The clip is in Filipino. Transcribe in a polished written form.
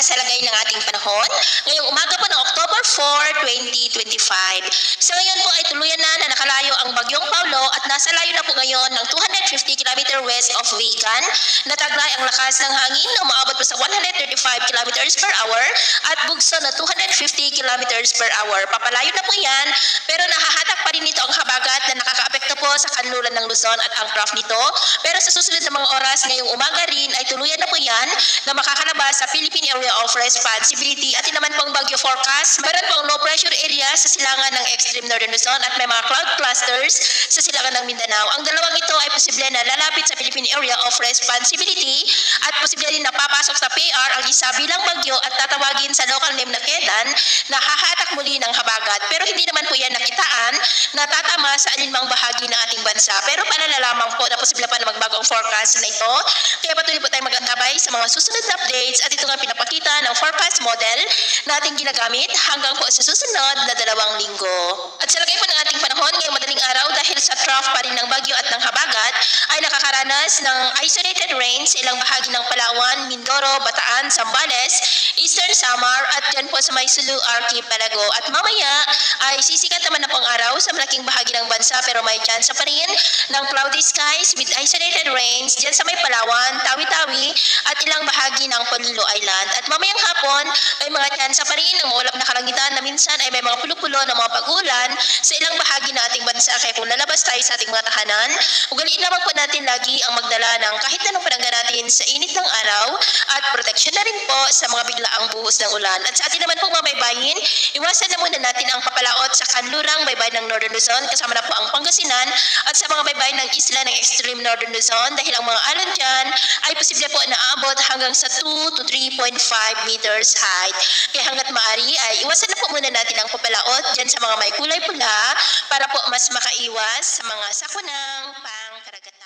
sa lagay ng ating panahon ngayong umaga po ng October 4, 2025. So ngayon po ay tuluyan na nakalayo ang bagyong Paulo at nasa layo na po ngayon ng 250 km west of Vigan. Nataglay ang lakas ng hangin na umaabot po sa 135 km per hour at bugso na 250 km per hour. Papalayo na po yan, pero nahahatak pa rin ito ang habagat na nakakaapekto po sa kanluran ng Luzon at ang trough nito. Pero sa susunod na mga oras ngayong umaga rin ay tuluyan na po yan na makakalabas sa Philippine Area of Responsibility. At yun naman pong bagyo forecast, meron pong low pressure area sa silangan ng extreme northern Luzon at may mga cloud clusters sa silangan ng Mindanao. Ang dalawang ito ay posible na lalapit sa Philippine Area of Responsibility at posible rin na papasok sa PR ang isa bilang bagyo at tatawagin sa local name na Kedan na hahatak muli ng habagat. Pero hindi naman po yan nakitaan na tatama sa alinmang bahagi ng ating bansa. Pero paalala lamang po na posible pa na magbago ang forecast na ito. Kaya patuloy po tayong mag-antabay sa mga susunod na updates at ito nga pinapakita ng forecast model na ating ginagamit hanggang po sa susunod na 2 linggo. At sa lagay po ng ating panahon ngayong madaling araw dahil sa trough pa rin ng bagyo at ng habagat ay nakakaranas ng isolated rain sa ilang bahagi ng Palawan, Mindoro, Bataan, Zambales, Eastern Samar at dyan po sa may Sulu Archipelago. At mamaya ay sisikat naman na pong araw sa malaking bahagi ng bansa pero may chance pa rin ng cloudy skies with isolated rains dyan sa may Palawan, Tawi-Tawi at ilang bahagi ng Polillo Island. At mamayang hapon ay mga chance pa rin ng maulap na kalangitan na minsan ay may mga pulo-pulo na mga pag-ulan sa ilang bahagi ng ating bansa. Kaya kung lalabas tayo sa ating mga tahanan, ugaliin lamang po natin lagi ang magdala ng kahit anong panangga natin sa init ng araw at proteksyon na rin po sa mga biglaang buhos ng ulan. At sa atin naman pong mga baybayin, iwasan na muna natin ang papalaot sa kanlurang baybayin ng Northern Luzon kasama na po ang Pangasinan at sa mga baybayin ng isla ng extreme Northern Luzon dahil ang mga alon dyan ay posible po na aabot hanggang sa 2 to 3.5 meters height. Kaya hanggat maaari ay iwasan na po muna natin ang papalaot dyan sa mga may kulay pula para po mas makaiwas sa mga sakunang pangkaragatan.